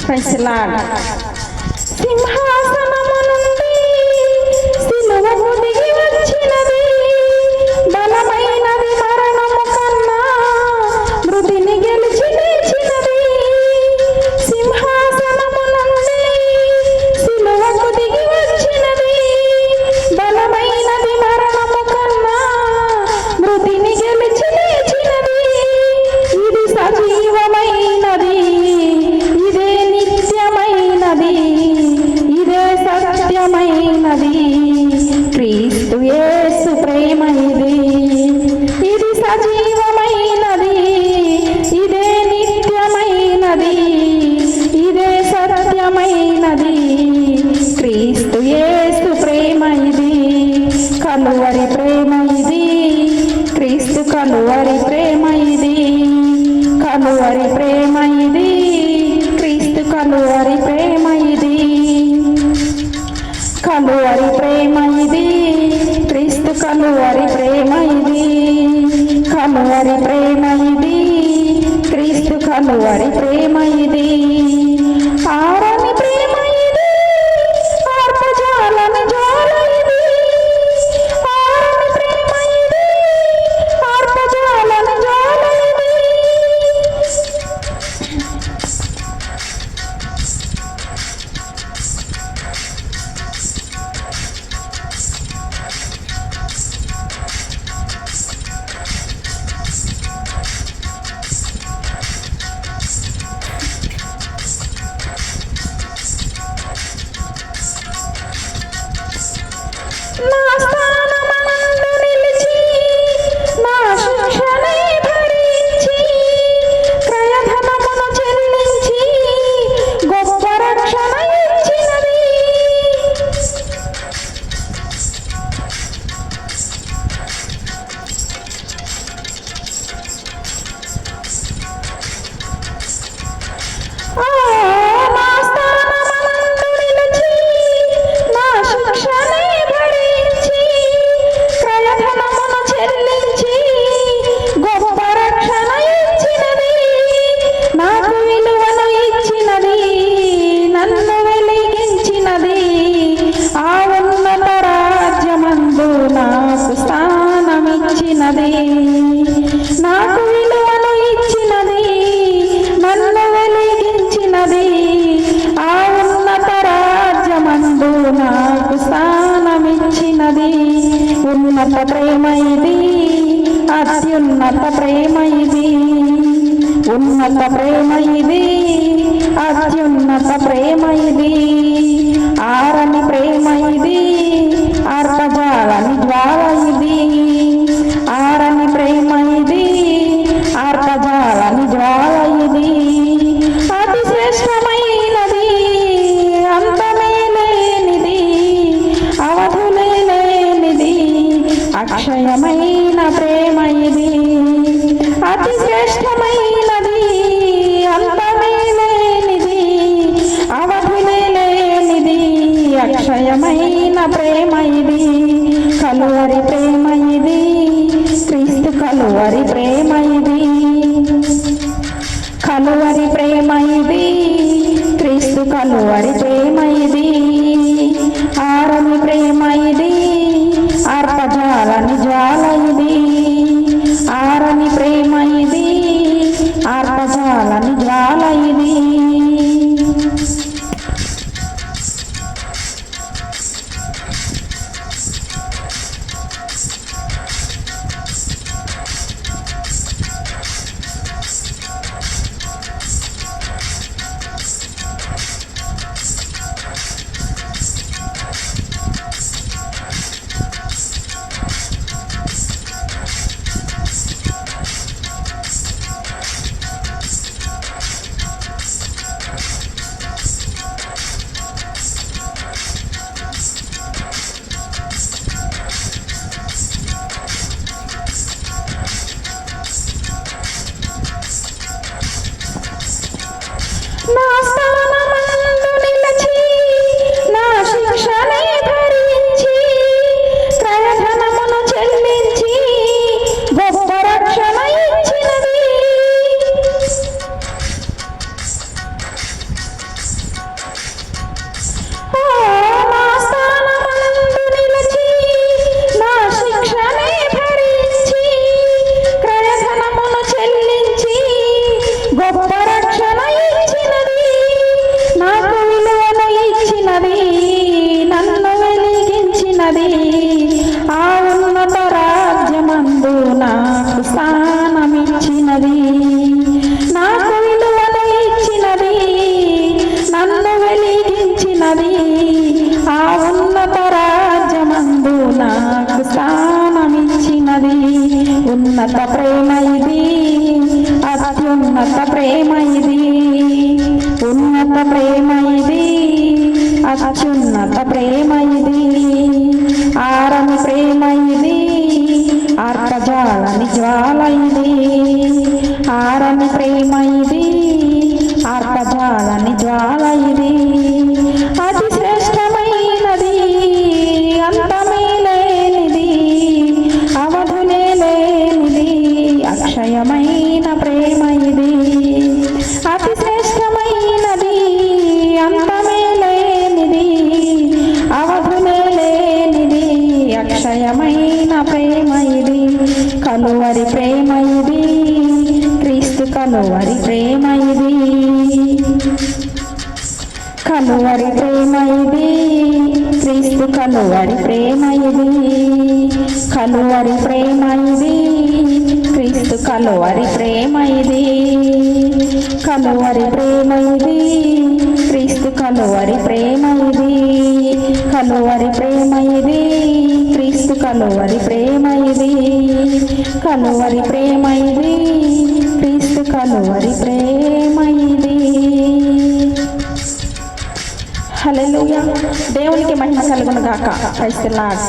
Praise the lord. సింహాసనము నుండి సిలువకు దిగి వచ్చినది, బలమైనది మరణము కన్నా మృతిని గెలిచి లేచినది. సింహాసనము నుండి సిలువకు దిగి వచ్చినది, బలమైనది మరణము కన్నా మృతిని గెలిచి లేచినది. ఇది సజీవమైనది, ఇదే నిత్యమైనది, ఇదే సత్యమైనది, క్రీస్తు యేసు ప్రేమ ఇది. ఇది సజీవమైనది, ఇదే నిత్యమైనది, ఇదే సత్యమైనది, క్రీస్తు యేసు ప్రేమ ఇది. కలువరి ప్రేమ ఇది, క్రీస్తు కలువరి ప్రేమ ఇది. కలువరి ప్రేమ ఇది, క్రీస్తు కలువరి ప్రేమ ఇది. కలువరి ప్రేమ ఇది, క్రీస్తు కలువరి ప్రేమ ఇది. కలువరి ప్రేమ ఇది, క్రీస్తు కలువరి ప్రేమ ఇది. ఆరని ప్రేమ ఇది, ఆర్పజాలని జ్వాల ఇది. ఆరని ప్రేమ ఇది, ఆర్పజాలని జ్వాల ఇది. నా స్థానమందు నిలిచి, నా శిక్షనే భరించి, క్రయధనమును చెల్లించి, గొప్ప రక్షణ ఇచ్చినది. నా స్థానమందు నిలిచి, నా శిక్షనే భరించి, క్రయధనమును చెల్లించి, గొప్ప రక్షణ ఇచ్చినది. నాకు విలువను ఇచ్చినది, నన్ను వెలిగించినది. ఆ ఉన్నత రాజ్యమందు నాకు స్థానమిచ్చినది. నాకు విలువను ఇచ్చినది, నన్ను వెలిగించినది. ఆ ఉన్నత రాజ్యమందు నాకు స్థానమిచ్చినది. ఉన్నత ప్రేమ ఇది, అత్యున్నత ప్రేమ ఇది. ఉన్నత ప్రేమ ఇది, అత్యున్నత ప్రేమ ఇది. ఆరని ప్రేమ ఇది, ఆర్పజాలని జ్వాల ఇది. ఆరని ప్రేమ ఇది, ఆర్పజాలని జ్వాల ఇది. అతి శ్రేష్టమైనది, అంతమే లేనిది, అవధులే లేనిది, అక్షయమైన ప్రేమ ఇది. అతి శ్రేష్టమైనది, అంతమే లేనిది, అవధులే లేనిది, అక్షయమైన ప్రేమ ఇది. కలువరి ప్రేమ ఇది, క్రీస్తు కలువరి ప్రేమ ఇది. కలువరి ప్రేమ ఇది, క్రీస్తు కలువరి ప్రేమ ఇది. ఆరని ప్రేమ ఇది, ఆర్పజాలని జ్వాల ఇది. ఆరని ప్రేమ ఇది, ఆర్పజాలని జ్వాల ఇది. అత్యున్నత ప్రేమ ఇది, అత్యున్నత ప్రేమ ఇది, ఉన్నత ప్రేమ ఇది, అత్యున్నత ప్రేమ ఇది, ఆరని ప్రేమ ఇది, ఆర్కజాలని జ్వాల ఇది, ఆరని ప్రేమ ఇది, ఆర్కజాలని జ్వాల ఇది, అతి శ్రేష్టమైనది, అంతమే లేనిది, అవధులే లేనిది, అక్షయమైన ప్రేమ ఇది, అతి శ్రేష్టమైనది, అంతమే లేనిది, అవధులే లేనిది, అక్షయమైన ప్రేమ ఇది, కలువరి ప్రేమ ఇది, క్రీస్తు కలువరి ప్రేమ ఇది, కలువరి ప్రేమ ఇది, క్రీస్తు కలువరి ప్రేమ ఇది, కలువరి ప్రేమ ఇది, క్రీస్తు కలువరి ప్రేమ ఇది, కలువరి ప్రేమ ఇది, క్రీస్తు కలువరి ప్రేమ ఇది, కలువరి ప్రేమ ఇది, క్రీస్తు కలువరి ప్రేమ ఇది, కలువరి ప్రేమ ఇది, క్రీస్తు కలువరి ప్రేమ ఇది. హల్లెలూయా. దేవునికి మహిమ కలుగును గాక. Praise the lord.